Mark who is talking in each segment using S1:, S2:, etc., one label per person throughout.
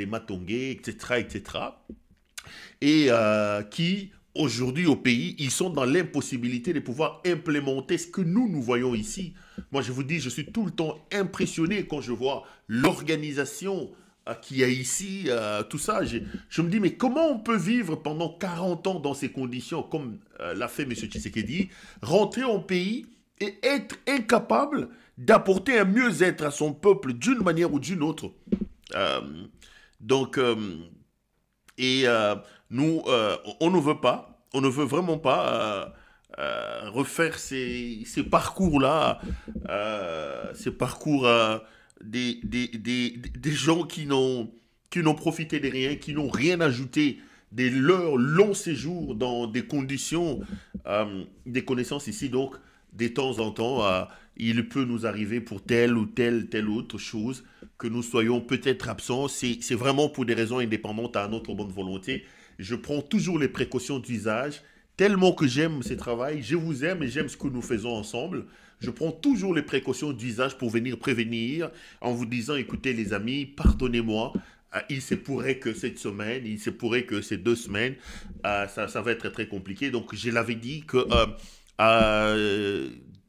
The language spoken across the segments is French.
S1: des Matongé, etc., etc., et qui, aujourd'hui au pays, ils sont dans l'impossibilité de pouvoir implémenter ce que nous voyons ici. Moi, je vous dis, je suis tout le temps impressionné quand je vois l'organisation qu'il y a ici, tout ça. Je me dis, mais comment on peut vivre pendant 40 ans dans ces conditions, comme l'a fait M. Tshisekedi, rentrer au pays et être incapable d'apporter un mieux-être à son peuple d'une manière ou d'une autre. Euh, donc, et nous, on ne veut pas, on ne veut vraiment pas refaire ces parcours-là, ces parcours des gens qui n'ont profité de rien, qui n'ont rien ajouté de leur long séjour dans des conditions, des connaissances ici. Donc, de temps en temps, il peut nous arriver pour telle autre chose que nous soyons peut-être absents. C'est vraiment pour des raisons indépendantes à notre bonne volonté. Je prends toujours les précautions d'usage, tellement que j'aime ce travail, je vous aime et j'aime ce que nous faisons ensemble. Je prends toujours les précautions d'usage pour venir prévenir en vous disant, écoutez les amis, pardonnez-moi, il se pourrait que cette semaine, il se pourrait que ces 2 semaines, ça va être très compliqué. Donc je l'avais dit que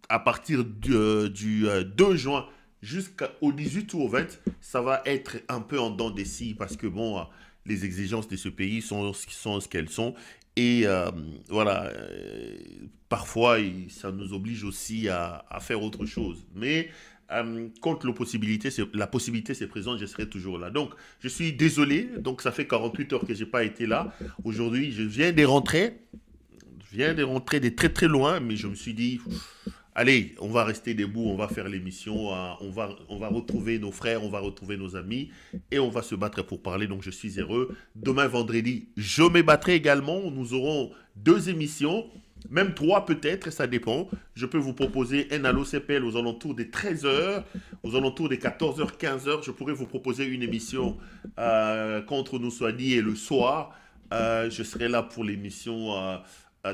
S1: à partir du 2 juin jusqu'au 18 ou au 20, ça va être un peu en dents des scies parce que bon, les exigences de ce pays sont ce qu'elles sont. Et voilà, parfois, ça nous oblige aussi à faire autre chose. Mais quand la possibilité se présente, je serai toujours là. Donc, je suis désolé. Donc, ça fait 48 heures que je n'ai pas été là. Aujourd'hui, je viens de rentrer. Je viens de rentrer de très très loin, mais je me suis dit, allez, on va rester debout, on va faire l'émission, on va retrouver nos frères, on va retrouver nos amis, et on va se battre pour parler, donc je suis heureux. Demain, vendredi, je me battrai également, nous aurons 2 émissions, même 3 peut-être, ça dépend. Je peux vous proposer un Allo CPL aux alentours des 13 heures, aux alentours des 14 heures, 15 heures, je pourrais vous proposer une émission contre nous soit dit, et le soir, je serai là pour l'émission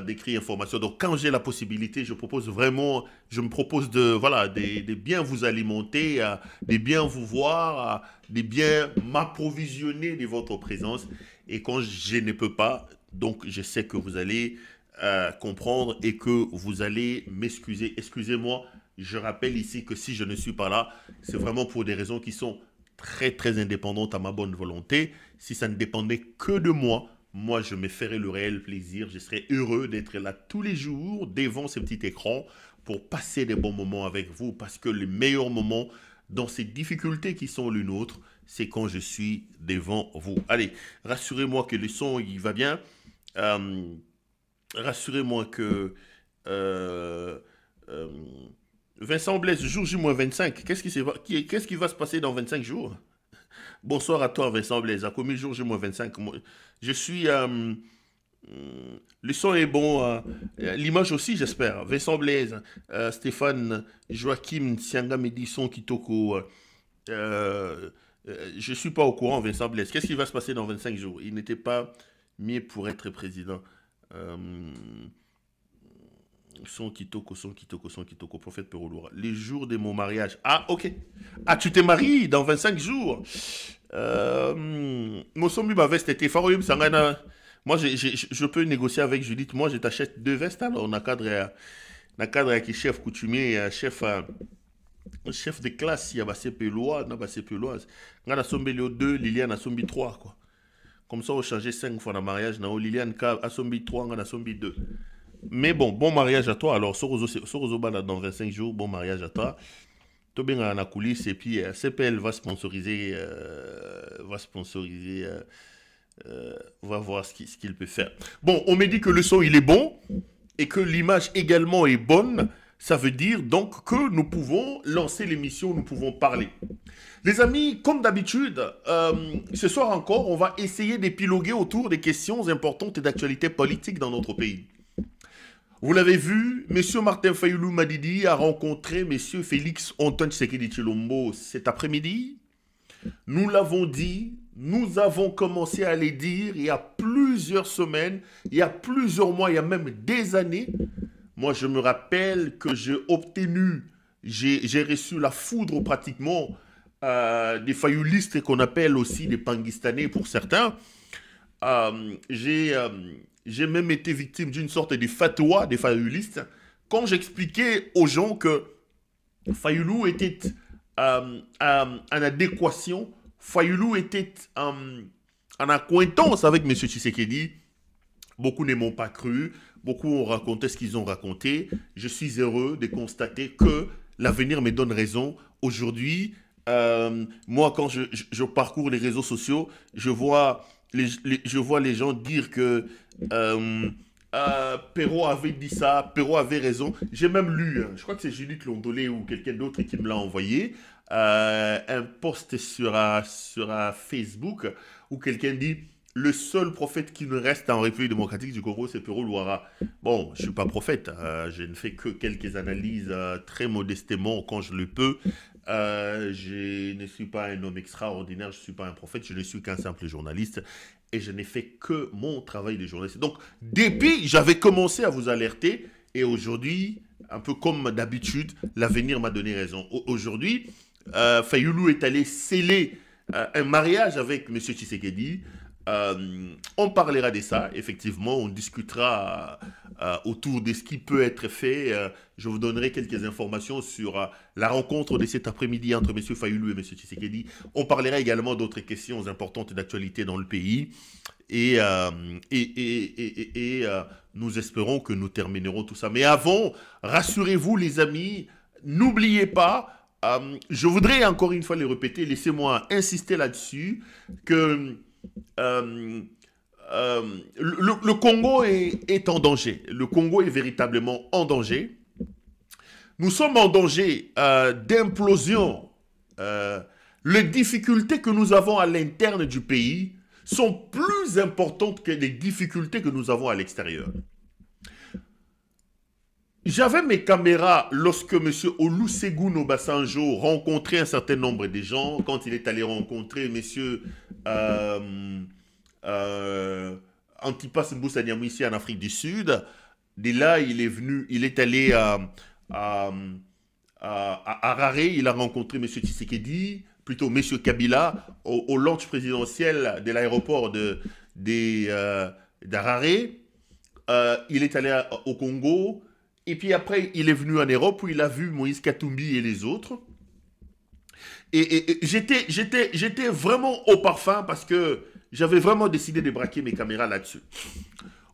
S1: d'écrire information. Donc, quand j'ai la possibilité, je me propose de, voilà, de bien vous alimenter, de bien vous voir, de bien m'approvisionner de votre présence. Et quand je ne peux pas, donc, je sais que vous allez comprendre et que vous allez m'excuser. Excusez-moi, je rappelle ici que si je ne suis pas là, c'est vraiment pour des raisons qui sont très, très indépendantes à ma bonne volonté. Si ça ne dépendait que de moi, moi, je me ferai le réel plaisir. Je serai heureux d'être là tous les jours devant ce petit écran pour passer des bons moments avec vous. Parce que les meilleurs moments dans ces difficultés qui sont les nôtres, c'est quand je suis devant vous. Allez, rassurez-moi que le son, il va bien. Rassurez-moi que euh, Vincent Blaise, jour J-25, qu'est-ce qui va se passer dans 25 jours? Bonsoir à toi, Vincent Blaise. À combien de jours J-25? Je suis. Le son est bon. L'image aussi, j'espère. Vincent Blaise, Stéphane, Joachim, Sianga Medisson, Kitoko. Je ne suis pas au courant, Vincent Blaise. Qu'est-ce qui va se passer dans 25 jours? Il n'était pas mieux pour être président. Euh, son Kitoko, prophète Peroloura. Les jours de mon mariage. Ah, ok. Ah, tu t'es marié dans 25 jours. Mosombi ma veste était fort. Moi, je peux négocier avec Judith. Moi, je t'achète 2 vestes. Alors, on a cadre qui chef coutumier, chef de classe. Il y a Bassé Pelois, on a Bassé Pelois. On a Sombi 2, Liliane a Sombi 3, quoi. Comme ça, on changeait 5 fois dans le mariage. Liliane a Sombi 3, on a Sombi 2. Mais bon mariage à toi. Alors, Sorozo Bala dans 25 jours, bon mariage à toi. Tobin a la coulisse et puis CPL va sponsoriser, va voir ce qu'il peut faire. Bon, on me dit que le son il est bon et que l'image également est bonne. Ça veut dire donc que nous pouvons lancer l'émission, nous pouvons parler. Les amis, comme d'habitude, ce soir encore, on va essayer d'épiloguer autour des questions importantes et d'actualité politique dans notre pays. Vous l'avez vu, M. Martin Fayoulou Madidi a rencontré M. Félix Antoine Tshisekedi Tshilombo cet après-midi. Nous l'avons dit, nous avons commencé à les dire il y a plusieurs semaines, il y a plusieurs mois, il y a même des années. Moi, je me rappelle que j'ai reçu la foudre pratiquement des fayoulistes qu'on appelle aussi des pangistanais pour certains. Euh, j'ai euh, j'ai même été victime d'une sorte de fatwa des fayoulistes quand j'expliquais aux gens que Fayoulou était en adéquation, Fayoulou était en accointance avec M. Tshisekedi. Beaucoup ne m'ont pas cru, beaucoup ont raconté ce qu'ils ont raconté. Je suis heureux de constater que l'avenir me donne raison. Aujourd'hui, moi, quand je parcours les réseaux sociaux, je vois les gens dire que Perrault avait dit ça, Perrault avait raison. J'ai même lu, hein, je crois que c'est Judith Londolé ou quelqu'un d'autre qui me l'a envoyé, un post sur Facebook où quelqu'un dit le seul prophète qui nous reste en République démocratique du Congo, c'est Perrault Louara. Bon, je ne suis pas prophète, je ne fais que quelques analyses très modestement quand je le peux. Je ne suis pas un homme extraordinaire, je ne suis pas un prophète, je ne suis qu'un simple journaliste et je n'ai fait que mon travail de journaliste. Donc, depuis, j'avais commencé à vous alerter et aujourd'hui, un peu comme d'habitude, l'avenir m'a donné raison. Aujourd'hui, Fayoulou est allé sceller un mariage avec M. Tshisekedi. On parlera de ça, effectivement, on discutera autour de ce qui peut être fait. Je vous donnerai quelques informations sur la rencontre de cet après-midi entre M. Fayoulou et M. Tshisekedi. On parlera également d'autres questions importantes d'actualité dans le pays. Et, nous espérons que nous terminerons tout ça. Mais avant, rassurez-vous les amis, n'oubliez pas, je voudrais encore une fois le répéter, laissez-moi insister là-dessus, que le Congo est en danger. Le Congo est véritablement en danger. Nous sommes en danger d'implosion. Les difficultés que nous avons à l'interne du pays sont plus importantes que les difficultés que nous avons à l'extérieur. J'avais mes caméras lorsque M. Olusegun Obasanjo rencontrait un certain nombre de gens, quand il est allé rencontrer M. Antipas Mboussaniamou ici en Afrique du Sud. De là, il est allé à Harare, il a rencontré M. Tshisekedi, plutôt M. Kabila, au launch présidentiel de l'aéroport d'Harare. Il est allé au Congo. Et puis après, il est venu en Europe où il a vu Moïse Katumbi et les autres. Et j'étais vraiment au parfum parce que j'avais vraiment décidé de braquer mes caméras là-dessus.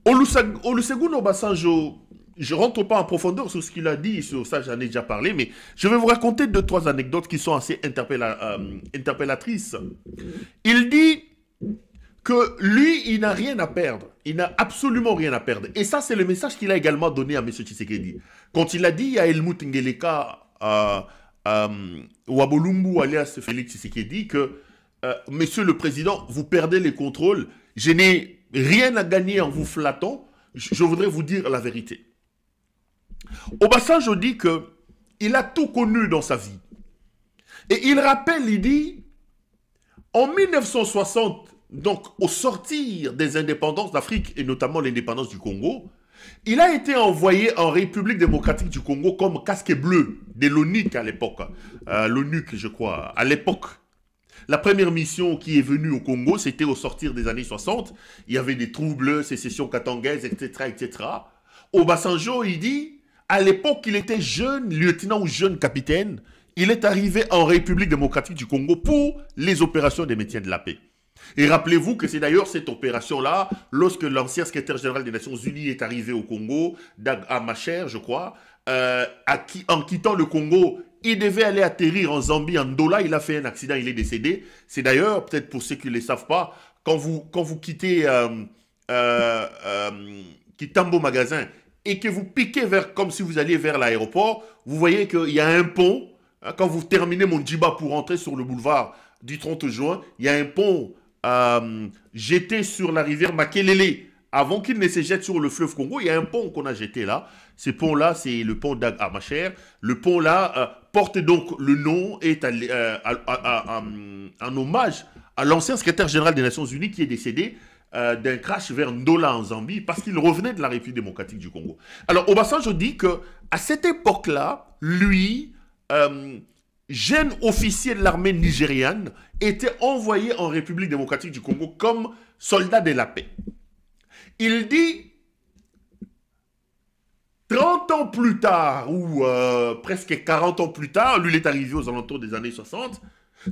S1: Olusegun Obasanjo, je ne rentre pas en profondeur sur ce qu'il a dit, sur ça j'en ai déjà parlé, mais je vais vous raconter 2-3 anecdotes qui sont assez interpellatrices. Il dit que lui, il n'a rien à perdre. Il n'a absolument rien à perdre. Et ça, c'est le message qu'il a également donné à M. Tshisekedi. Quand il a dit à Helmut Ngeleka, Wabolumbu, alias Félix Tshisekedi, que Monsieur le Président, vous perdez les contrôles, je n'ai rien à gagner en vous flattant, je voudrais vous dire la vérité. Obasanjo dit qu'il a tout connu dans sa vie. Et il rappelle, il dit, en 1960, donc au sortir des indépendances d'Afrique, et notamment l'indépendance du Congo, il a été envoyé en République démocratique du Congo comme casque bleu de l'ONUC à l'époque. L'ONUC, je crois, à l'époque. La première mission qui est venue au Congo, c'était au sortir des années 60. Il y avait des troubles, sécession katangaise, etc., etc. Obasanjo, il dit, à l'époque, il était jeune lieutenant ou jeune capitaine. Il est arrivé en République démocratique du Congo pour les opérations de maintien de la paix. Et rappelez-vous que c'est d'ailleurs cette opération-là, lorsque l'ancien secrétaire général des Nations Unies est arrivé au Congo, Dag Hammarskjöld, je crois, en quittant le Congo, il devait aller atterrir en Zambie, en Ndola, il a fait un accident, il est décédé. C'est d'ailleurs, peut-être pour ceux qui ne le savent pas, quand vous quittez Kitambo Magasin et que vous piquez comme si vous alliez vers l'aéroport, vous voyez qu'il y a un pont. Quand vous terminez Mondjiba pour entrer sur le boulevard du 30 juin, il y a un pont jeté sur la rivière Makelele. Avant qu'il ne se jette sur le fleuve Congo, il y a un pont qu'on a jeté là. Ce pont-là, c'est le pont Dag Hammarskjöld. Le pont-là porte donc le nom, est en hommage à l'ancien secrétaire général des Nations Unies qui est décédé d'un crash vers Ndola en Zambie parce qu'il revenait de la République démocratique du Congo. Alors, Obasanjo dit qu'à cette époque-là, lui, jeunes officiers de l'armée nigériane étaient envoyés en République démocratique du Congo comme soldats de la paix. Il dit 30 ans plus tard, ou presque 40 ans plus tard, lui il est arrivé aux alentours des années 60,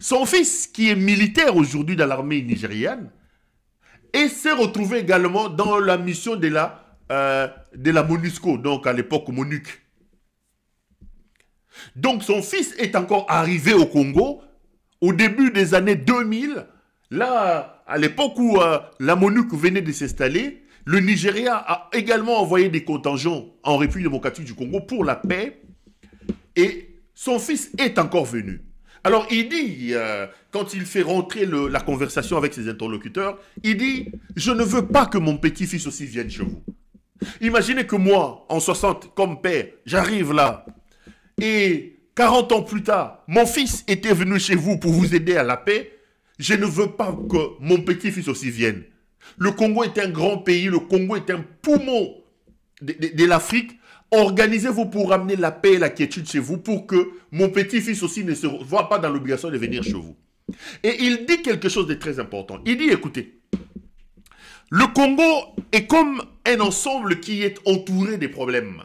S1: son fils, qui est militaire aujourd'hui dans l'armée nigériane, et s'est retrouvé également dans la mission de la MONUSCO, donc à l'époque MONUC. Donc son fils est encore arrivé au Congo au début des années 2000, là, à l'époque où la MONUC venait de s'installer. Le Nigeria a également envoyé des contingents en République démocratique du Congo pour la paix. Et son fils est encore venu. Alors il dit, quand il fait rentrer la conversation avec ses interlocuteurs, il dit « Je ne veux pas que mon petit-fils aussi vienne chez vous. » Imaginez que moi, en 60, comme père, j'arrive là. Et 40 ans plus tard, mon fils était venu chez vous pour vous aider à la paix. Je ne veux pas que mon petit-fils aussi vienne. Le Congo est un grand pays, le Congo est un poumon de l'Afrique. Organisez-vous pour ramener la paix et la quiétude chez vous pour que mon petit-fils aussi ne se voit pas dans l'obligation de venir chez vous. Et il dit quelque chose de très important. Il dit, écoutez, le Congo est comme un ensemble qui est entouré des problèmes.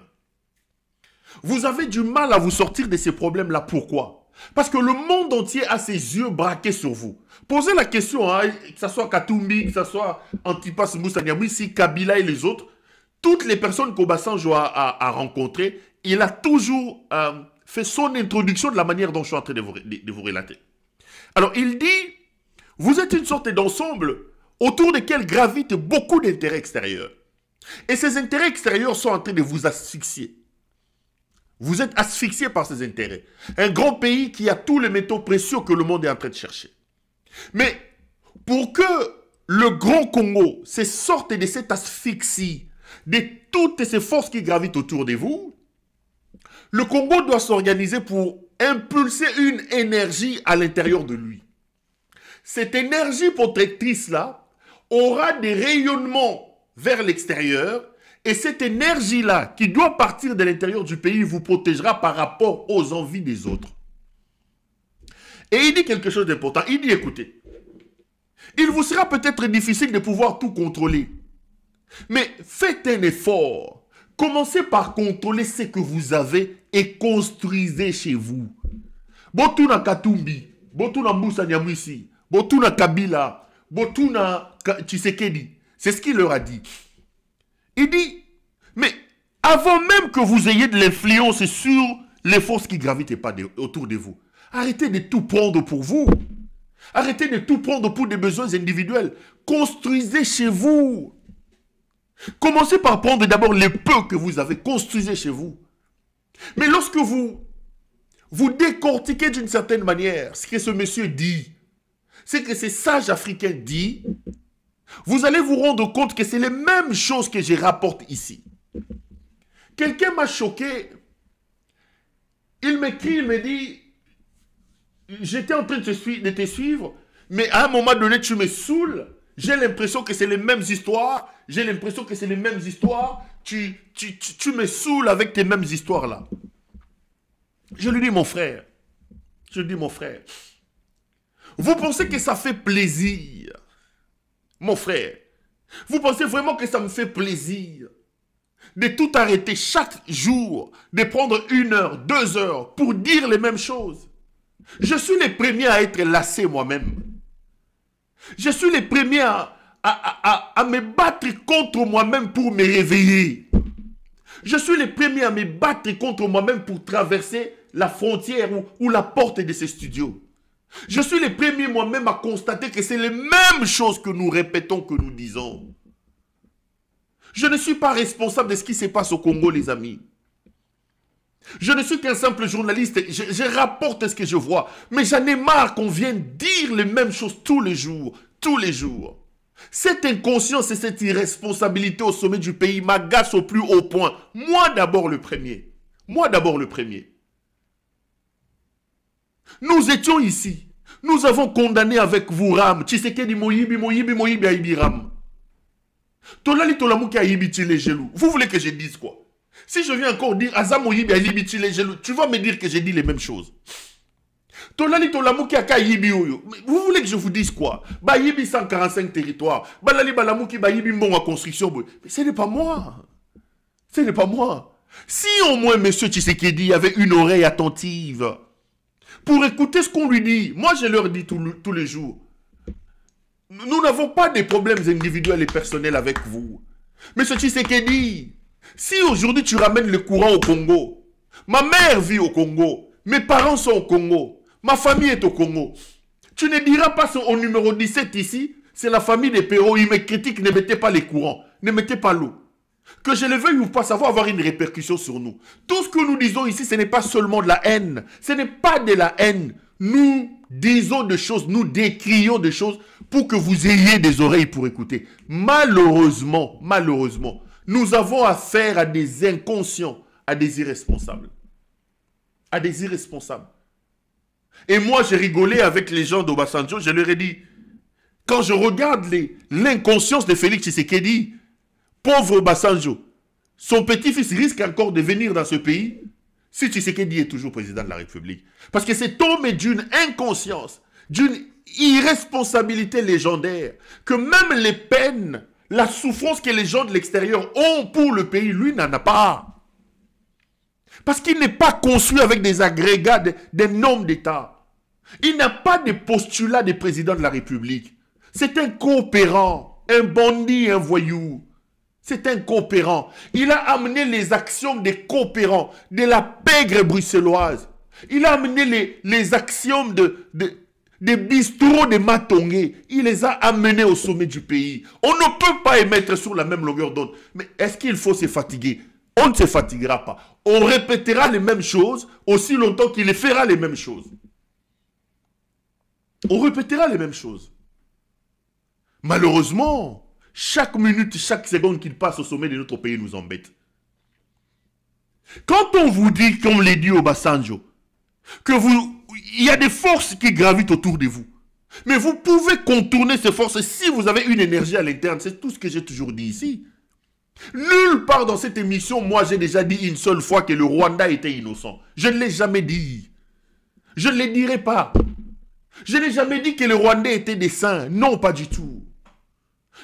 S1: Vous avez du mal à vous sortir de ces problèmes-là. Pourquoi? Parce que le monde entier a ses yeux braqués sur vous. Posez la question, hein, que ce soit Katumbi, que ce soit Antipas Moussa Nyamwisi, Kabila et les autres, toutes les personnes qu'Obasanjo a rencontrées, il a toujours fait son introduction de la manière dont je suis en train de vous relater. Alors il dit, vous êtes une sorte d'ensemble autour desquels gravitent beaucoup d'intérêts extérieurs. Et ces intérêts extérieurs sont en train de vous asphyxier. Vous êtes asphyxié par ces intérêts. Un grand pays qui a tous les métaux précieux que le monde est en train de chercher. Mais pour que le grand Congo se sorte de cette asphyxie, de toutes ces forces qui gravitent autour de vous, le Congo doit s'organiser pour impulser une énergie à l'intérieur de lui. Cette énergie protectrice-là aura des rayonnements vers l'extérieur. Et cette énergie-là, qui doit partir de l'intérieur du pays, vous protégera par rapport aux envies des autres. Et il dit quelque chose d'important. Il dit, écoutez, il vous sera peut-être difficile de pouvoir tout contrôler. Mais faites un effort. Commencez par contrôler ce que vous avez et construisez chez vous. Botuna Katumbi, Botuna Moussa Nyamwisi, Botuna Kabila, Botuna Tshisekedi. C'est ce qu'il leur a dit. Il dit, mais avant même que vous ayez de l'influence sur les forces qui gravitent pas autour de vous, arrêtez de tout prendre pour vous. Arrêtez de tout prendre pour des besoins individuels. Construisez chez vous. Commencez par prendre d'abord les peu que vous avez. Construisez chez vous. Mais lorsque vous décortiquez d'une certaine manière ce que ce monsieur dit, c'est que ces sages africains disent, vous allez vous rendre compte que c'est les mêmes choses que je rapporte ici. Quelqu'un m'a choqué. Il m'écrit, il me dit, j'étais en train de te suivre, mais à un moment donné, tu me saoules. J'ai l'impression que c'est les mêmes histoires. J'ai l'impression que c'est les mêmes histoires. Tu me saoules avec tes mêmes histoires-là. Je lui dis, mon frère. Je lui dis, mon frère. Vous pensez que ça fait plaisir? Mon frère, vous pensez vraiment que ça me fait plaisir de tout arrêter chaque jour, de prendre 1 heure, 2 heures pour dire les mêmes choses? Je suis le premier à être lassé moi-même. Je suis le premier à me battre contre moi-même pour me réveiller. Je suis le premier à me battre contre moi-même pour traverser la frontière ou la porte de ces studios. Je suis le premier moi-même à constater que c'est les mêmes choses que nous répétons, que nous disons. Je ne suis pas responsable de ce qui se passe au Congo, les amis. Je ne suis qu'un simple journaliste, je rapporte ce que je vois. Mais j'en ai marre qu'on vienne dire les mêmes choses tous les jours, tous les jours. Cette inconscience et cette irresponsabilité au sommet du pays m'agace au plus haut point. Moi d'abord le premier. Moi d'abord le premier. Nous étions ici. Nous avons condamné avec vous Ram. Tshisekedi Moyibi Ayibi Ram. Tolali Tolamuki Ayibi Tchilegelou. Vous voulez que je dise quoi? Si je viens encore dire Azam Moyibi Ayibi Tchilegelou, tu vas me dire que j'ai dit les mêmes choses. Tolali Tolamuki aka yibi oyo. Vous voulez que je vous dise quoi? Ba yibi 145 territoires. Balali Balamuki ba yibi mbongo construction. Mais ce n'est pas moi. Ce n'est pas moi. Si au moins M. Tshisekedi avait une oreille attentive pour écouter ce qu'on lui dit, moi je leur dis tous les jours, nous n'avons pas de problèmes individuels et personnels avec vous. M. Tshisekedi, si aujourd'hui tu ramènes le courant au Congo, ma mère vit au Congo, mes parents sont au Congo, ma famille est au Congo, tu ne diras pas au numéro 17 ici, c'est la famille des Perrault, ils me critiquent, ne mettez pas les courants, ne mettez pas l'eau. Que je le veuille ou pas, ça va avoir une répercussion sur nous. Tout ce que nous disons ici, ce n'est pas seulement de la haine. Ce n'est pas de la haine. Nous disons des choses, nous décrions des choses pour que vous ayez des oreilles pour écouter. Malheureusement, nous avons affaire à des inconscients, à des irresponsables. À des irresponsables. Et moi, j'ai rigolé avec les gens d'Obasanjo, je leur ai dit, quand je regarde l'inconscience de Félix Tshisekedi, pauvre Obasanjo, son petit-fils risque encore de venir dans ce pays si Tshisekedi est toujours président de la République. Parce que cet homme est d'une inconscience, d'une irresponsabilité légendaire, que même les peines, la souffrance que les gens de l'extérieur ont pour le pays, lui n'en a pas. Parce qu'il n'est pas conçu avec des agrégats, des normes d'État. Il n'a pas de postulat de président de la République. C'est un coopérant, un bandit, un voyou. C'est un coopérant. Il a amené les axiomes des coopérants, de la pègre bruxelloise. Il a amené les axiomes des bistrots de Matongé. Il les a amenés au sommet du pays. On ne peut pas émettre sur la même longueur d'onde. Mais est-ce qu'il faut se fatiguer? On ne se fatiguera pas. On répétera les mêmes choses aussi longtemps qu'il fera les mêmes choses. On répétera les mêmes choses. Malheureusement, chaque minute, chaque seconde qu'il passe au sommet de notre pays nous embête. Quand on vous dit, comme l'a dit Obasanjo, il y a des forces qui gravitent autour de vous. Mais vous pouvez contourner ces forces si vous avez une énergie à l'interne. C'est tout ce que j'ai toujours dit ici. Nulle part dans cette émission, moi j'ai déjà dit une seule fois que le Rwanda était innocent. Je ne l'ai jamais dit. Je ne le dirai pas. Je n'ai jamais dit que le Rwandais était des saints. Non, pas du tout.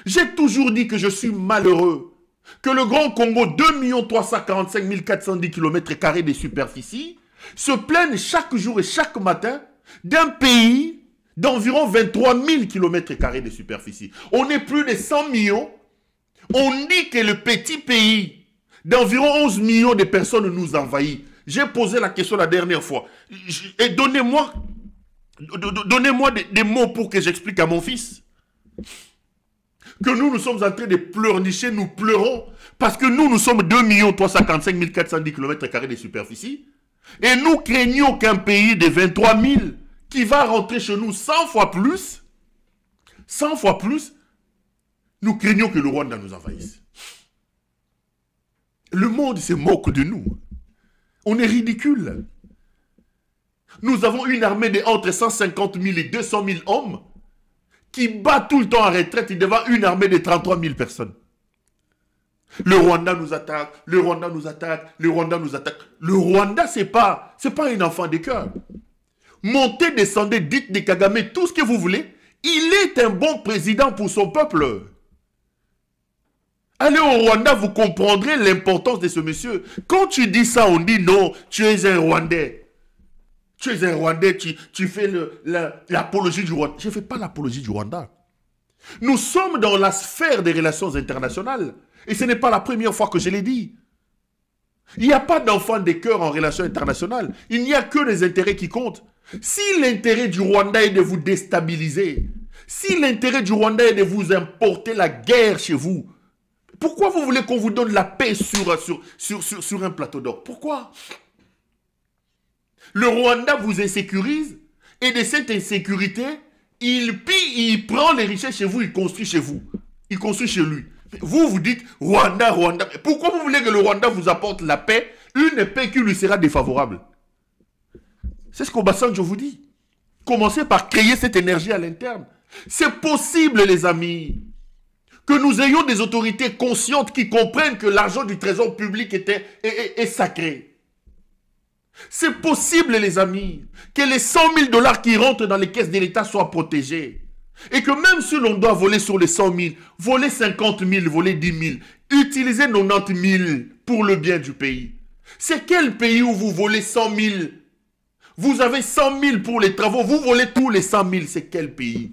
S1: J'ai toujours dit que je suis malheureux. Que le Grand Congo, 2 345 410 km² de superficie, se plaigne chaque jour et chaque matin d'un pays d'environ 23 000 km² de superficie. On est plus de 100 millions. On dit que le petit pays d'environ 11 millions de personnes nous envahit. J'ai posé la question la dernière fois. Et donnez-moi des mots pour que j'explique à mon fils. Que nous sommes en train de pleurnicher, nous pleurons, parce que nous sommes 2 345 410 km² de superficie, et nous craignons qu'un pays de 23 000, qui va rentrer chez nous 100 fois plus, nous craignons que le Rwanda nous envahisse. Le monde se moque de nous. On est ridicule. Nous avons une armée de entre 150 000 et 200 000 hommes, qui bat tout le temps en retraite devant une armée de 33 000 personnes. Le Rwanda nous attaque, le Rwanda nous attaque, le Rwanda nous attaque. Le Rwanda, c'est pas un enfant de cœur. Montez, descendez, dites de Kagame tout ce que vous voulez. Il est un bon président pour son peuple. Allez au Rwanda, vous comprendrez l'importance de ce monsieur. Quand tu dis ça, on dit non, tu es un Rwandais. Tu es un Rwandais, tu fais l'apologie du Rwanda. Je ne fais pas l'apologie du Rwanda. Nous sommes dans la sphère des relations internationales. Et ce n'est pas la première fois que je l'ai dit. Il n'y a pas d'enfant de cœur en relations internationales. Il n'y a que les intérêts qui comptent. Si l'intérêt du Rwanda est de vous déstabiliser, si l'intérêt du Rwanda est de vous importer la guerre chez vous, pourquoi vous voulez qu'on vous donne la paix sur un plateau d'or? Pourquoi? Le Rwanda vous insécurise et de cette insécurité, il pille, il prend les richesses chez vous, il construit chez vous. Il construit chez lui. Vous, vous dites Rwanda, Rwanda. Pourquoi vous voulez que le Rwanda vous apporte la paix, une paix qui lui sera défavorable? C'est ce qu'Obasanjo vous dit. Commencez par créer cette énergie à l'interne. C'est possible, les amis, que nous ayons des autorités conscientes qui comprennent que l'argent du trésor public est sacré. C'est possible, les amis, que les 100 000 dollars qui rentrent dans les caisses de l'État soient protégés. Et que même si l'on doit voler sur les 100 000, voler 50 000, voler 10 000, utiliser 90 000 pour le bien du pays. C'est quel pays où vous volez 100 000? Vous avez 100 000 pour les travaux, vous volez tous les 100 000. C'est quel pays?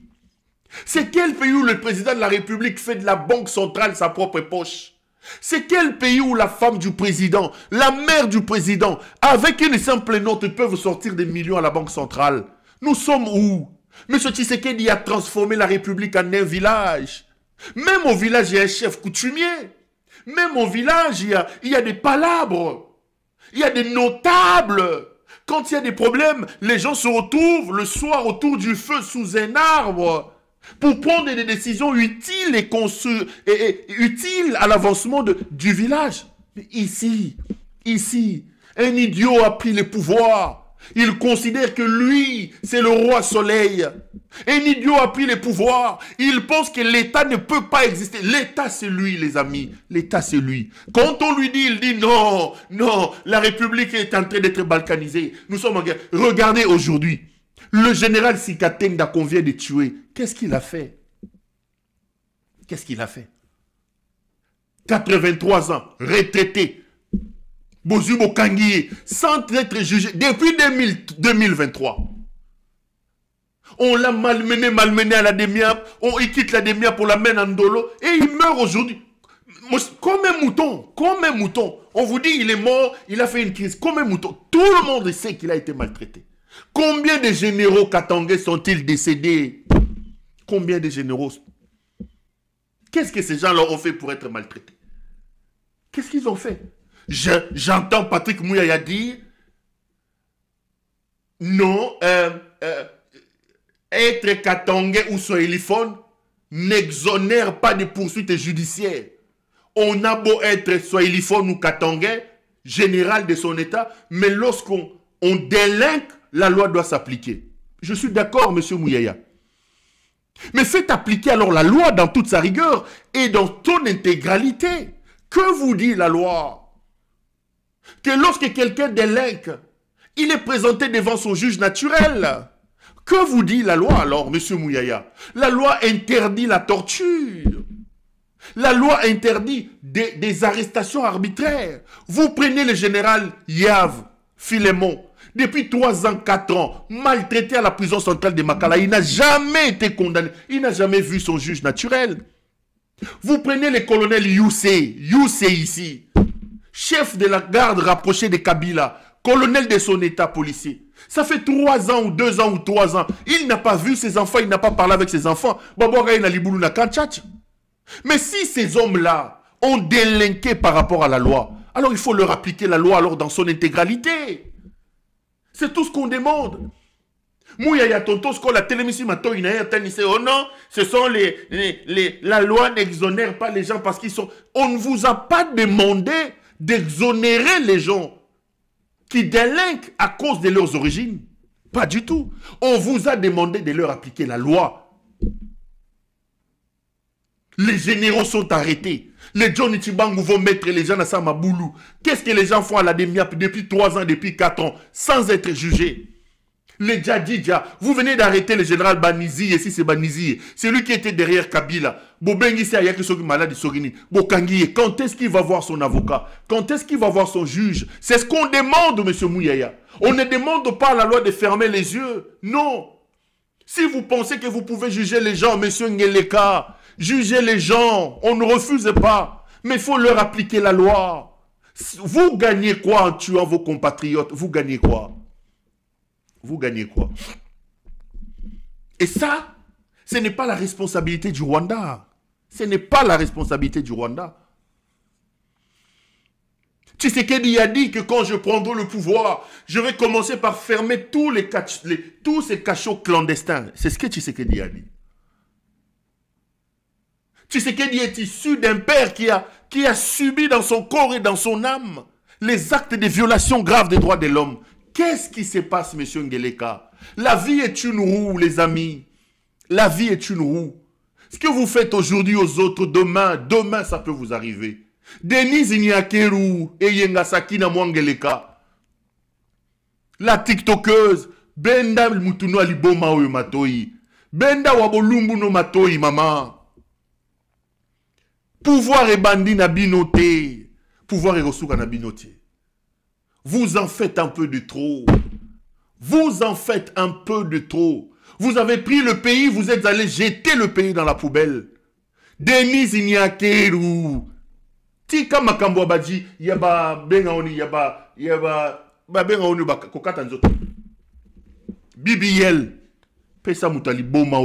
S1: C'est quel pays où le président de la République fait de la banque centrale sa propre poche? C'est quel pays où la femme du président, la mère du président, avec une simple note peuvent sortir des millions à la banque centrale? Nous sommes où? Monsieur Tshisekedi a transformé la République en un village. Même au village, il y a un chef coutumier. Même au village, il y a des palabres. Il y a des notables. Quand il y a des problèmes, les gens se retrouvent le soir autour du feu sous un arbre pour prendre des décisions utiles et utiles à l'avancement du village. Mais ici, un idiot a pris le pouvoir. Il considère que lui, c'est le roi soleil. Un idiot a pris le pouvoir. Il pense que l'État ne peut pas exister. L'État, c'est lui, les amis. L'État, c'est lui. Quand on lui dit, il dit non, non, la République est en train d'être balkanisée. Nous sommes en guerre. Regardez aujourd'hui. Le général Sikatenga qu'on vient de tuer, qu'est-ce qu'il a fait? Qu'est-ce qu'il a fait? 83 ans, retraité. Bozumo Kangié, sans être jugé depuis 2023. On l'a malmené à la Demia, il quitte la Demia pour la mettre en Dolo, et il meurt aujourd'hui. Comme un mouton, On vous dit, il est mort, il a fait une crise, comme un mouton. Tout le monde sait qu'il a été maltraité. Combien de généraux katangais sont-ils décédés? Combien de généraux? Qu'est-ce que ces gens-là ont fait pour être maltraités? Qu'est-ce qu'ils ont fait? J'entends Patrick Mouyaya dire non, être katangais ou swahiliphone n'exonère pas de poursuites judiciaires. On a beau être swahiliphone ou katangais, général de son état, mais lorsqu'on délinque, la loi doit s'appliquer. Je suis d'accord, monsieur Mouyaya. Mais faites appliquer alors la loi dans toute sa rigueur et dans son intégralité. Que vous dit la loi? Que lorsque quelqu'un délinque, il est présenté devant son juge naturel. Que vous dit la loi alors, monsieur Mouyaya? La loi interdit la torture. La loi interdit des arrestations arbitraires. Vous prenez le général Yav Philémon, depuis 3 ans, 4 ans, maltraité à la prison centrale de Makala. Il n'a jamais été condamné. Il n'a jamais vu son juge naturel. Vous prenez le colonel Youssé ici, chef de la garde rapprochée de Kabila, colonel de son état policier. Ça fait 3 ans ou 2 ans ou 3 ans. Il n'a pas vu ses enfants, il n'a pas parlé avec ses enfants. Mais si ces hommes-là ont délinqué par rapport à la loi, alors il faut leur appliquer la loi alors dans son intégralité. C'est tout ce qu'on demande. Mouyaya tonton, ce qu'on la télémission matin, oh non, ce sont la loi n'exonère pas les gens parce qu'ils sont... On ne vous a pas demandé d'exonérer les gens qui délinquent à cause de leurs origines. Pas du tout. On vous a demandé de leur appliquer la loi. Les généraux sont arrêtés. Les Johnny Chibangu vont mettre les gens à Samaboulou. Qu'est-ce que les gens font à la Demiap depuis 3 ans, depuis 4 ans, sans être jugés? Les Djadidja, vous venez d'arrêter le général Banizi, et si c'est Banizi, c'est lui qui était derrière Kabila. Bobengi c'est Ayaki Sogi malade Sogini. Bokangi, quand est-ce qu'il va voir son avocat? Quand est-ce qu'il va voir son juge? C'est ce qu'on demande, monsieur Mouyaya. On ne demande pas à la loi de fermer les yeux. Non. Si vous pensez que vous pouvez juger les gens, monsieur Ngeleka, jugez les gens. On ne refuse pas. Mais il faut leur appliquer la loi. Vous gagnez quoi en tuant vos compatriotes? Vous gagnez quoi? Vous gagnez quoi? Et ça, ce n'est pas la responsabilité du Rwanda. Ce n'est pas la responsabilité du Rwanda. Tshisekedi a dit que quand je prendrai le pouvoir, je vais commencer par fermer tous ces cachots clandestins. C'est ce que Tshisekedi a dit. Tshisekedi est issu d'un père qui a subi dans son corps et dans son âme les actes de violation grave des droits de l'homme. Qu'est-ce qui se passe, monsieur Ngeleka? La vie est une roue, les amis. La vie est une roue. Ce que vous faites aujourd'hui aux autres, demain, ça peut vous arriver. Denise Nyakeru et Yengasaki na Ngeleka. La tiktokeuse. Benda mutuno aliboma oyo matoi. Benda wabolumbu no matoi, maman. Pouvoir et bandi na binoté. Pouvoir et resuka na binoté. Vous en faites un peu de trop. Vous en faites un peu de trop. Vous avez pris le pays, vous êtes allé jeter le pays dans la poubelle. Denis Inyakeru. Tika makambo abadji, yaba benga oni, yaba benga oni ba kokata nzoto. BBL. Pesa mutali boma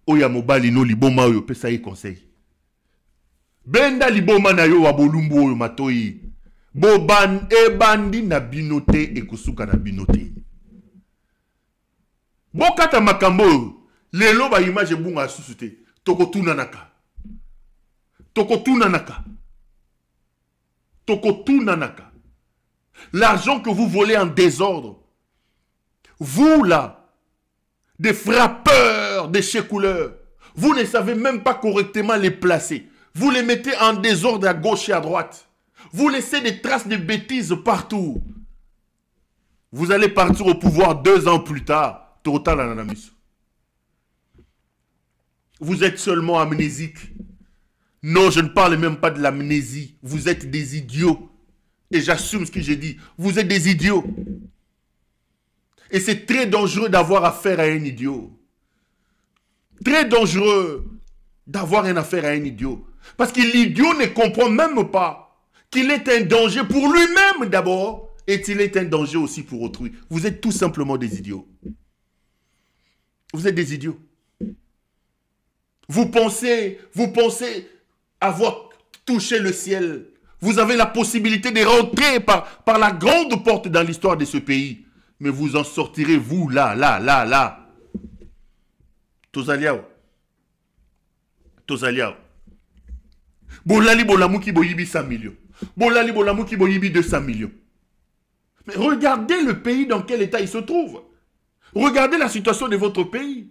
S1: oya mobali no liboma oyo pesa yi conseil. Benda liboma na yo wabolumbu oyo matoi. Boban ebandi na binote ekosuka na binote. Bokata makambo lelo ba image bunga susute. Tokotuna naka. Tokotuna naka. Tokotuna naka. L'argent que vous volez en désordre. Vous là, des frappeurs de chez couleurs, vous ne savez même pas correctement les placer. Vous les mettez en désordre à gauche et à droite. Vous laissez des traces de bêtises partout. Vous allez partir au pouvoir 2 ans plus tard. Total Ananamis. Vous êtes seulement amnésique. Non, je ne parle même pas de l'amnésie. Vous êtes des idiots. Et j'assume ce que j'ai dit. Vous êtes des idiots. Et c'est très dangereux d'avoir affaire à un idiot. Très dangereux d'avoir une affaire à un idiot. Parce que l'idiot ne comprend même pas qu'il est un danger pour lui-même d'abord et qu'il est un danger aussi pour autrui. Vous êtes tout simplement des idiots. Vous êtes des idiots. Vous pensez avoir touché le ciel. Vous avez la possibilité de rentrer par la grande porte dans l'histoire de ce pays. Mais vous en sortirez, vous, là. Tozaliao. Bolali bolamouki boyibi 100 millions. Bolali bolamouki boyibi 200 millions. Mais regardez le pays dans quel état il se trouve. Regardez la situation de votre pays.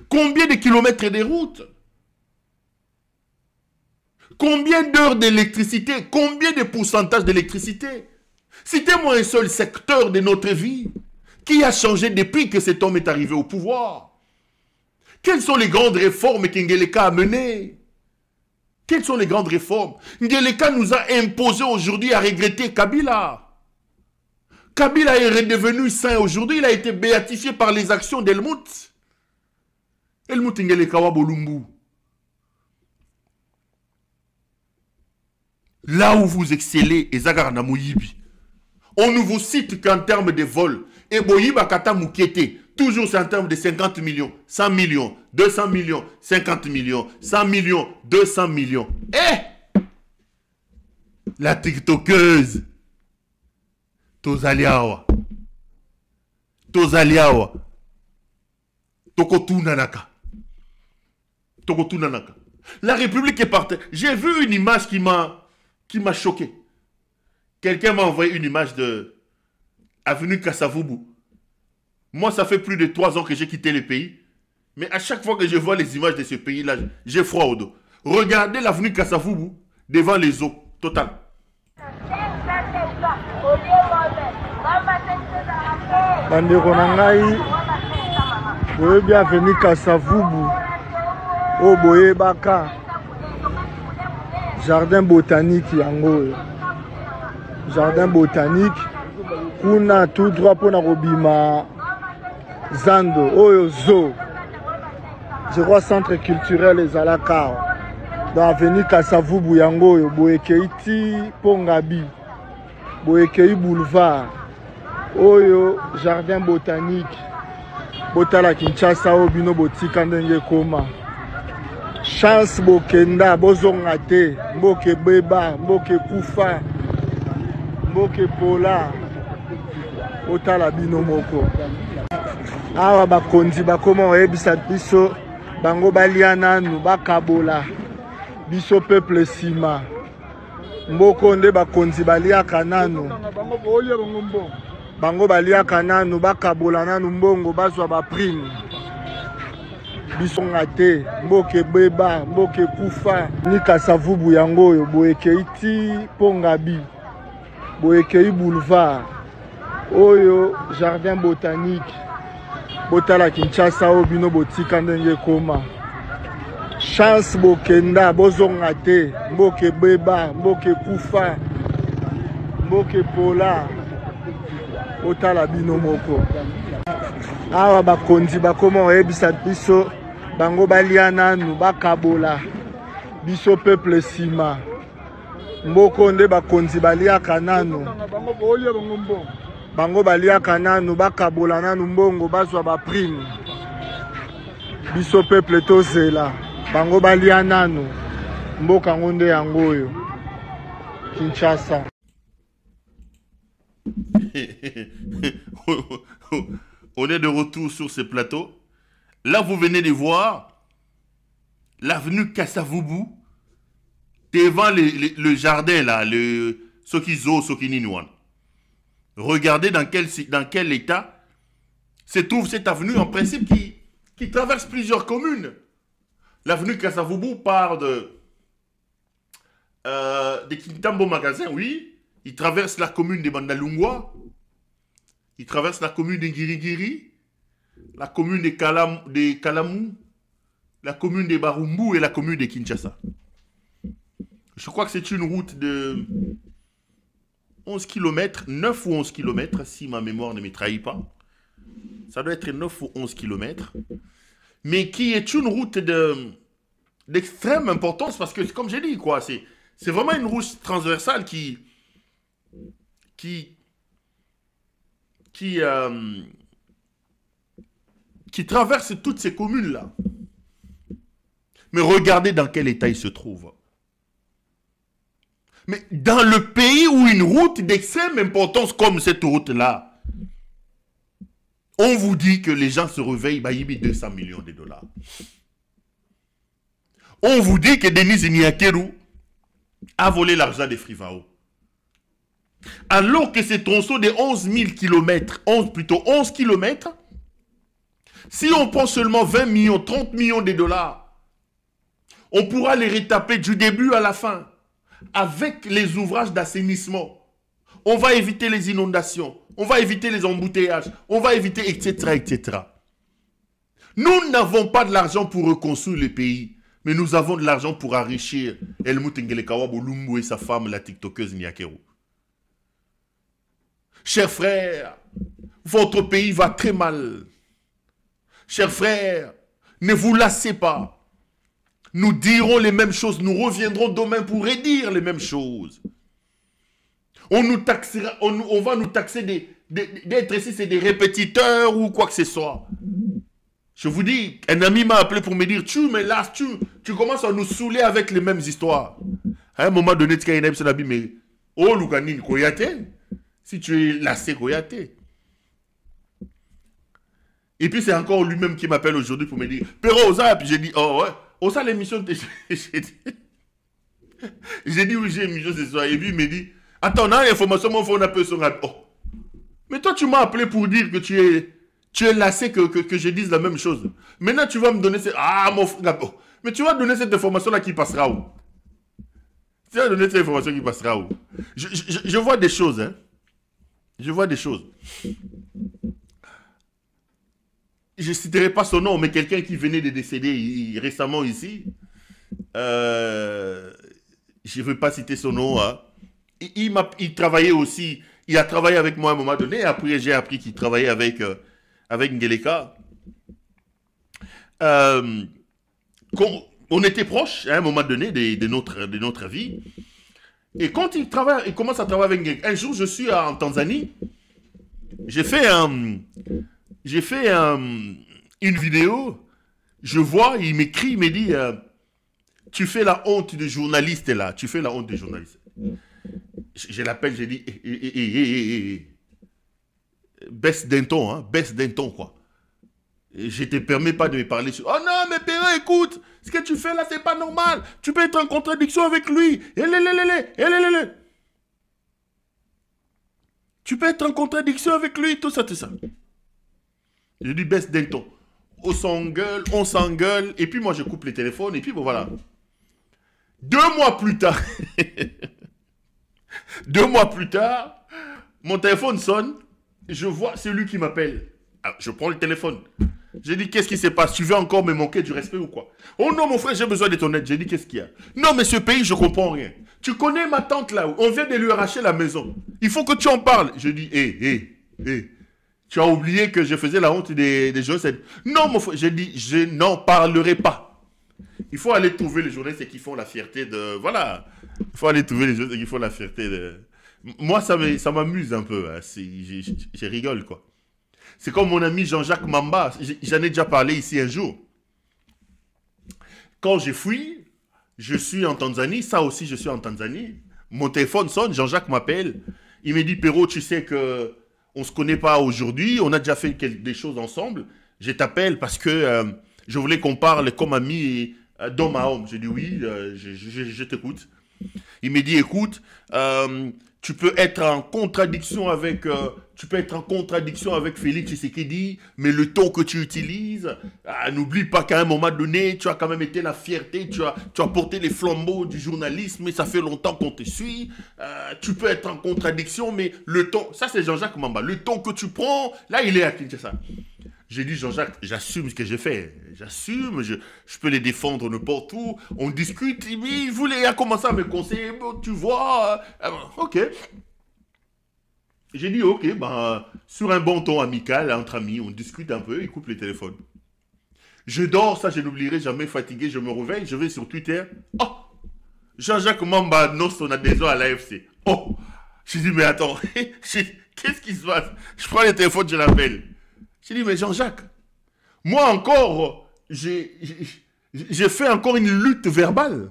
S1: Combien de kilomètres et de routes? Combien d'heures d'électricité? Combien de pourcentage d'électricité? Citez-moi un seul secteur de notre vie qui a changé depuis que cet homme est arrivé au pouvoir. Quelles sont les grandes réformes qu'Ngeleka a menées? Quelles sont les grandes réformes? Ngeleka nous a imposé aujourd'hui à regretter Kabila. Kabila est redevenu saint aujourd'hui. Il a été béatifié par les actions d'Helmut. Helmut Ngeleka wa Bolumbu. Là où vous excellez, Ezagarna Moyibi. On ne vous cite qu'en termes de vol. Et Boyiba Kata Moukete. Toujours c'est en termes de 50 millions, 100 millions, 200 millions, 50 millions, 100 millions, 200 millions. Eh! La tiktokeuse. Tozaliawa. Tokotunanaka. La République est partie. J'ai vu une image qui m'a choqué. Quelqu'un m'a envoyé une image de avenue Kassavubu. Moi, ça fait plus de 3 ans que j'ai quitté le pays. Mais à chaque fois que je vois les images de ce pays-là, j'ai froid au dos. Regardez l'avenue Kassavubu devant les eaux. Total.
S2: Bandeko na ngai boyebi avenue Kassavubu o boyebaka jardin botanique yango jardin botanique kuna tout droit pona kobima Zando oyo zo je crois centre culturel ezalaka dans avenue Kassavubu yango oyo boyekei ti Pongabi boyekei boulevard oyo jardin botanique botala Kinshasa o bino botika ndenge koma chance bokenda bozonga te mboke beba mboke kufa mboke pola otala bino moko awa bakonzi bakoma oyebisa biso bango balia nanu bakabola biso peuple sima mboko nde bakonzi baliaka nanu bango baliaka nanu bakabola nanu mbongo bazwa baprime biso ngate mboke beba mboke kufa ni Kassavubu yango oyo boyekei ti Pongabi boyekei boulevard Oyo, jardin botanique. Botala Kinshasa, Obino Botika Ndenge Koma. Chance Bokenda, Bozongate, Mboke Beba, Mboke Kufa, Mboke Pola. Botala Bino Moko. Awa bakonzi bakoma oyebisa biso bango balia nanu bakabola biso peuple sima mboko nde bakonzi baliaka nanu bango baliaka nanu bakabola nanu mbongo bazwa ba prime biso peuple tozela bango balia nanu mboka ngonde yango oyo Kinshasa.
S1: On est de retour sur ce plateau. Là, vous venez de voir l'avenue Kassavubu devant le jardin, là, Sokizo, Sokininouan. Regardez dans quel état se trouve cette avenue, en principe, qui traverse plusieurs communes. L'avenue Kassavubu part de Kintambo Magasin, oui. Il traverse la commune de Bandalungwa. Il traverse la commune de Girigiri, la commune de Kalamou, la commune de Barumbu et la commune de Kinshasa. Je crois que c'est une route de 11 km, 9 ou 11 km, si ma mémoire ne me trahit pas. Ça doit être 9 ou 11 km. Mais qui est une route d'extrême importance parce que, comme j'ai dit, quoi, c'est vraiment une route transversale qui traverse toutes ces communes-là. Mais regardez dans quel état il se trouve. Mais dans le pays où une route d'extrême importance comme cette route-là, on vous dit que les gens se réveillent, bah, il y a 200 millions de dollars. On vous dit que Denis Niakeru a volé l'argent des Frivao. Alors que ce tronçon de 11 000 km, 11 km, si on prend seulement 20 millions, 30 millions de dollars, on pourra les retaper du début à la fin avec les ouvrages d'assainissement. On va éviter les inondations, on va éviter les embouteillages, on va éviter, etc., etc. Nous n'avons pas de l'argent pour reconstruire le pays, mais nous avons de l'argent pour enrichir Helmut Ngelekawa Bolumbu et sa femme, la tiktokeuse Niakeru. Chers frères, votre pays va très mal. Chers frères, ne vous lassez pas. Nous dirons les mêmes choses, nous reviendrons demain pour redire les mêmes choses. On nous taxera, on va nous taxer d'être ici, c'est des répétiteurs ou quoi que ce soit. Je vous dis, un ami m'a appelé pour me dire, tu me lasses, tu commences à nous saouler avec les mêmes histoires. À un moment donné, tu as dit, mais oh, Lukanin, Koyate. Si tu es lassé, Koyate. Et puis c'est encore lui-même qui m'appelle aujourd'hui pour me dire, Pero Osa, puis j'ai dit, oh ouais, Osa l'émission, j'ai dit oui, j'ai une émission ce soir. Et puis il me dit, attends, on a l'information, on a peu son oh. Mais toi tu m'as appelé pour dire que tu es lassé que je dise la même chose. Maintenant tu vas me donner mon frère, oh. Mais tu vas donner cette information-là qui passera où? Tu vas donner cette information qui passera où? Je vois des choses, hein. Je vois des choses. Je ne citerai pas son nom, mais quelqu'un qui venait de décéder récemment ici. Je ne veux pas citer son nom. Hein. Il travaillait aussi. Il a travaillé avec moi à un moment donné. Après, j'ai appris qu'il travaillait avec Ngeleka. On était proches à un moment donné de notre vie. Et quand il commence à travailler avec Ngeleka, un jour, je suis en Tanzanie. J'ai fait une vidéo, je vois, il m'écrit, il me dit, tu fais la honte de journaliste là, tu fais la honte de journaliste. Je l'appelle, je dis, baisse d'un ton, hein, baisse d'un ton, quoi. Et je ne te permets pas de me parler sur... Oh non, mais Péro, écoute, ce que tu fais là, c'est pas normal. Tu peux être en contradiction avec lui. Tu peux être en contradiction avec lui, tout ça, tout ça. Je dis baisse d'un ton. On s'engueule, et puis moi je coupe les téléphones, et puis bon voilà. 2 mois plus tard, 2 mois plus tard, mon téléphone sonne, Je vois, c'est lui qui m'appelle. Ah, je prends le téléphone. J'ai dit, qu'est-ce qui se passe? Tu veux encore me manquer du respect ou quoi? Oh non, mon frère, j'ai besoin de ton aide. J'ai dit, qu'est-ce qu'il y a? Non, mais ce pays, je comprends rien. Tu connais ma tante là, on vient de lui arracher la maison. Il faut que tu en parles. Je dis, hé. Tu as oublié que je faisais la honte des gens. Non, mon frère, j'ai dit, je n'en parlerai pas. Il faut aller trouver les journalistes qui font la fierté de... Voilà. Il faut aller trouver les journalistes qui font la fierté de... Moi, ça m'amuse un peu. Hein. Je rigole, quoi. C'est comme mon ami Jean-Jacques Mamba. J'en ai déjà parlé ici un jour. Quand j'ai fui, je suis en Tanzanie. Ça aussi, je suis en Tanzanie. Mon téléphone sonne. Jean-Jacques m'appelle. Il me dit, Perrault, tu sais que on se connaît pas aujourd'hui. On a déjà fait des choses ensemble. Je t'appelle parce que je voulais qu'on parle comme amis d'homme à homme. J'ai dit oui, je t'écoute. Il me dit, écoute, tu peux être en contradiction avec Félix Tshisekedi, mais le ton que tu utilises, n'oublie pas qu'à un moment donné, tu as quand même été la fierté, tu as porté les flambeaux du journalisme, et ça fait longtemps qu'on te suit. Tu peux être en contradiction, mais le ton, ça c'est Jean-Jacques Mamba, le ton que tu prends, là il est à Kinshasa. J'ai dit, Jean-Jacques, j'assume ce que j'ai fait. J'assume, je peux les défendre n'importe où. On discute, il voulait commencer à me conseiller. Bon, tu vois, ok. J'ai dit, ok, sur un bon ton amical, entre amis, on discute un peu, il coupe le téléphone. Je dors, ça je n'oublierai jamais, fatigué, je me réveille, je vais sur Twitter. Oh, Jean-Jacques Mamba annonce son adhésion à l'AFC. Oh, j'ai dit, mais attends, qu'est-ce qui se passe? Je prends le téléphone, je l'appelle. J'ai dit, mais Jean-Jacques, moi encore, j'ai fait encore une lutte verbale.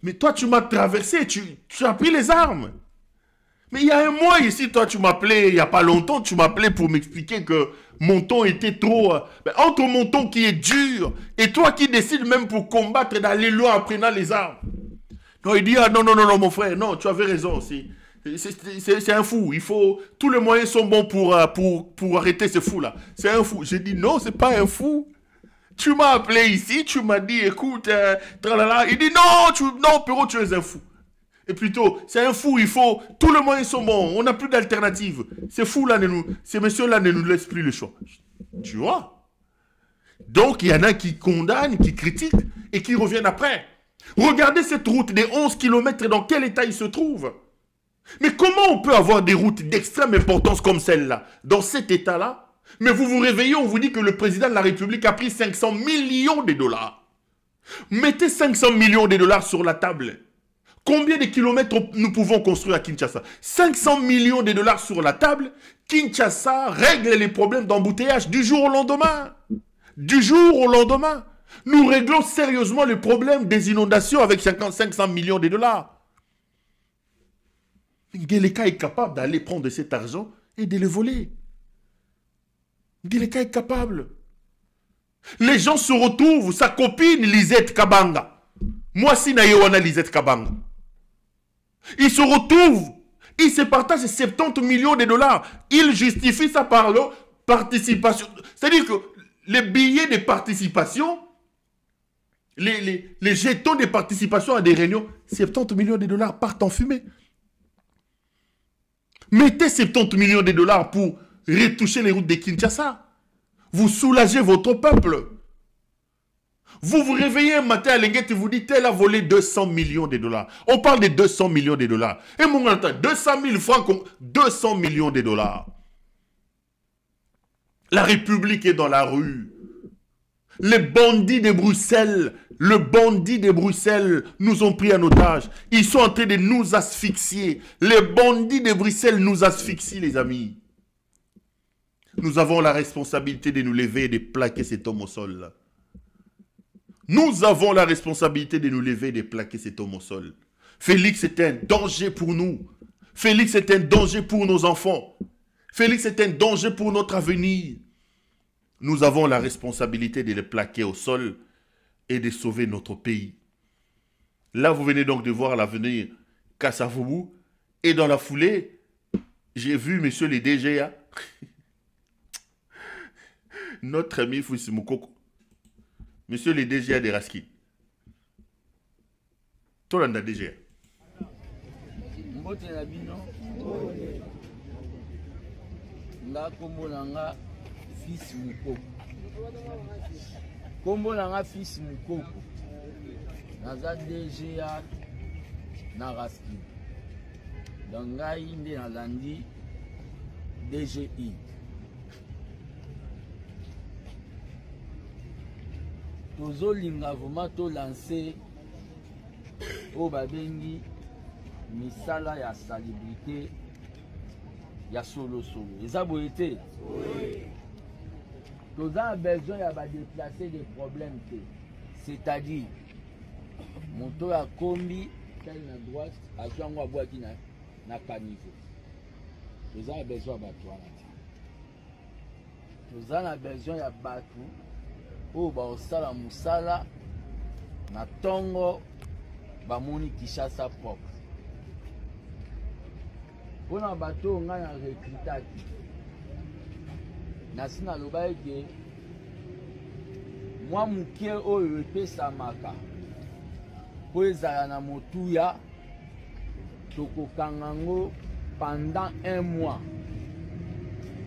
S1: Mais toi, tu m'as traversé, tu as pris les armes. Mais il y a un mois ici, toi, tu m'appelais, il n'y a pas longtemps, tu m'appelais pour m'expliquer que mon ton était trop... entre mon ton qui est dur et toi qui décides même pour combattre d'aller loin en prenant les armes. Non, il dit, ah non, mon frère, non, tu avais raison aussi. C'est un fou. Il faut... Tous les moyens sont bons pour arrêter ce fou-là. C'est un fou. J'ai dit, non, c'est pas un fou. Tu m'as appelé ici, tu m'as dit, écoute, tralala. Il dit, non, Perrault, tu es un fou. Et plutôt, c'est un fou, il faut... Tous les moyens sont bons, on n'a plus d'alternative. Ces fous-là, ces messieurs-là ne nous laissent plus le choix. Tu vois? Donc, il y en a qui condamnent, qui critiquent et qui reviennent après. Regardez cette route des 11 km, dans quel état il se trouve. Mais comment on peut avoir des routes d'extrême importance comme celle-là, dans cet état-là? Mais vous vous réveillez, on vous dit que le président de la République a pris 500 millions de dollars. Mettez 500 millions de dollars sur la table. Combien de kilomètres nous pouvons construire à Kinshasa? 500 millions de dollars sur la table. Kinshasa règle les problèmes d'embouteillage du jour au lendemain. Du jour au lendemain. Nous réglons sérieusement le problème des inondations avec 500 millions de dollars. Ngeleka est capable d'aller prendre cet argent et de le voler. Ngeleka est capable. Les gens se retrouvent, sa copine Lisette Kabanga. Moi, si naïwana Lisette Kabanga. Ils se retrouvent, ils se partagent 70 millions de dollars. Ils justifient ça par leur participation. C'est-à-dire que les billets de participation, les jetons de participation à des réunions, 70 millions de dollars partent en fumée. Mettez 70 millions de dollars pour retoucher les routes de Kinshasa. Vous soulagez votre peuple. Vous vous réveillez un matin à Lenguet et vous dites, elle a volé 200 millions de dollars. On parle de 200 millions de dollars. Et mon gars, 200 000 francs, 200 millions de dollars. La République est dans la rue. Les bandits de Bruxelles, nous ont pris en otage. Ils sont en train de nous asphyxier. Les bandits de Bruxelles nous asphyxient, les amis. Nous avons la responsabilité de nous lever et de plaquer cet homme au sol. Là. Nous avons la responsabilité de nous lever et de plaquer cet homme au sol. Félix est un danger pour nous. Félix est un danger pour nos enfants. Félix est un danger pour notre avenir. Nous avons la responsabilité de les plaquer au sol et de sauver notre pays. Là, vous venez donc de voir l'avenir Kasavubu. Et dans la foulée, j'ai vu monsieur le DGA, notre ami Fousimukoko, monsieur le DGA de Raski. Toi, là, DGA.
S3: nga kombo nanga fils Mukoko. Kombo nanga fils Mukoko. Naza DGA na Raskin. Donc ngai nde nalandi DGI. Tozolinga vraiment to lancer au babengi misala ya salubrité ya solo solo. Eza boyete. Oui. Toza besoin ya ba déplacer des problèmes te. C'est-à-dire moto ya kombi tel na droite azwango abwaki na caniveau. Toza besoin ba toana. Toza na besoin ya batu o ba osala musala na tongo bamoni Kinshasa propre. Pona bato nga na recrutaki nasi naloba eke mwa mukie oyo epesamaka po ezala na motuya tokokanga ngo pendant 1 mois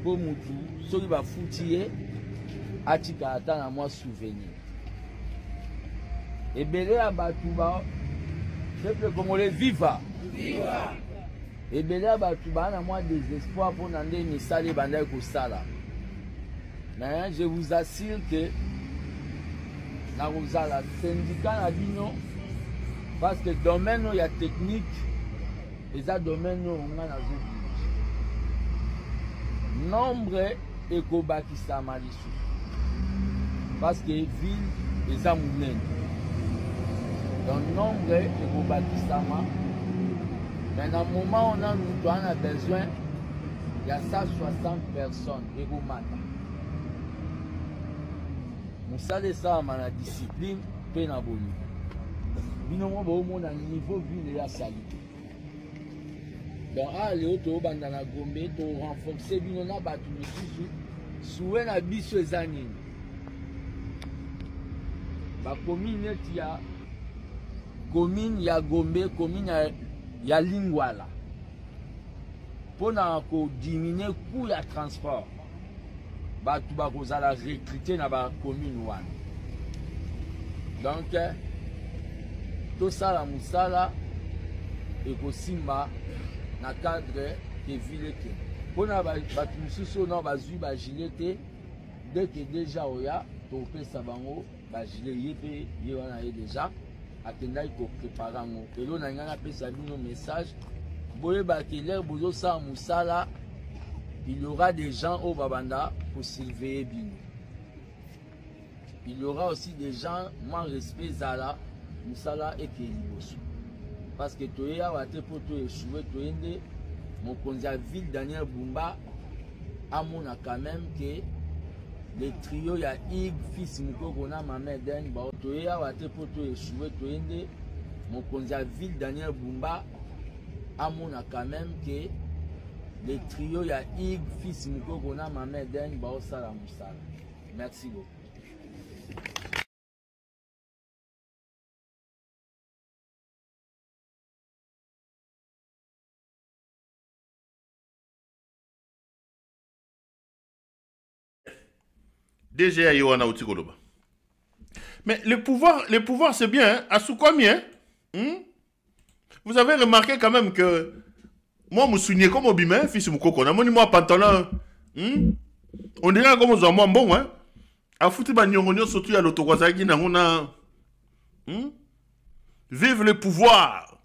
S3: po mutu soki bafuti ye atika ata na mwa souvenir. Ebele ya batu ba peuple congolais viva. Viva. Ebele ya batu ba na mwa désespoir pour nande misali bandai ko sala. Mais je vous assure que na kozala syndicat na bino parce que domaine ya technique eza domaine nga na zo. Nombre ekobakisama lisu. Parce que ville eza munene. Donc nombre ekobakisama. Mais dans le moment où on a besoin, il y a 160 personnes ekomata. Mosala ça na discipline pe na boni. Bino mo bo mo na niveau ville ya sali. Donc allez to banda na Gombe to renforcer bino na batu misusu souwe na biso ezanini. Ba commune ya commune ya Gombe, commune ya Lingwala. Pona ko diminuer coût ya transport. Batu ba kozala recruter na ba commune wana. Donc tout ça la musala ekosimba na cadre de ville ke. Pona batu misusu na bazui ba gilete dès que déjà oya to pesa bango ba gilet yepe ye wana ye déjà akendai ko préparer ngo. Elo na ngana pesa bino message boye ba keler bozo sa musala. Il y aura des gens au Babanda pour surveiller bino. Il y aura aussi des gens moins respect zala musala et keliboso. Parce que toya wate pour to échouer toende mon konza ville Daniel Bumba amona quand même que le trio ya Ig fils Mukoko na Mameden ba toya wate pour to échouer toende mon konza ville Daniel Bumba amona quand même que le trio ya Ig fils Mukoko na Mameden ba osala musala. Merci beaucoup.
S1: DGA Yohana Outikoloba. Mais le pouvoir c'est bien, hein? À Soukwami, hein? Vous avez remarqué quand même que moi, je suis comme Obima, fils Mukoko, on a mon moi pantalon. On dirait comme aux hommes bon, hein? A foutu bagnon surtout à l'autogazagi, on a. Vive le pouvoir.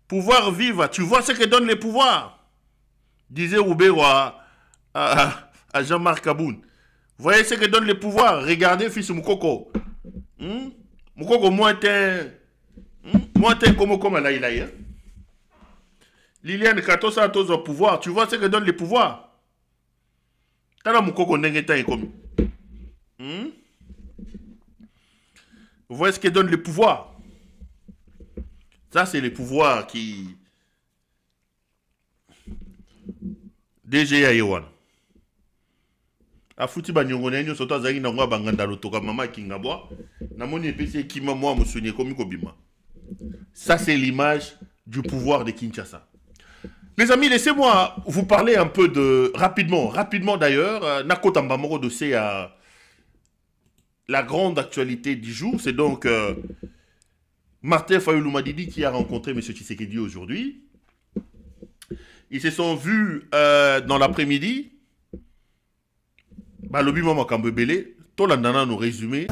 S1: Pouvoir vivre. Tu vois ce que donne le pouvoir? Disait Roubero à Jean-Marc Aboun. Voyez ce que donne le pouvoir. Regardez, fils Mukoko. Mukoko, moi, t'es comme la ilaïa. Liliane Katosa a au pouvoir. Tu vois ce que donne le pouvoir. T'as Mukoko n'est comme. Vous voyez ce que donne le pouvoir. Ça, c'est le pouvoir qui. DGA Yohan. A foutu banyongone nyo soto azaki na ngwa banganda lotoka mama kingabwa na moni epesi kima moi musuni komi kobima. Ça c'est l'image du pouvoir de Kinshasa. Les amis, laissez-moi vous parler un peu de... Rapidement d'ailleurs, Nako Tambamoro dossier à la grande actualité du jour. C'est donc Martin Fayulu Madidi qui a rencontré M. Tshisekedi aujourd'hui. Ils se sont vus dans l'après-midi. Balobi Mama Kambebele, Tolandana nous résumé.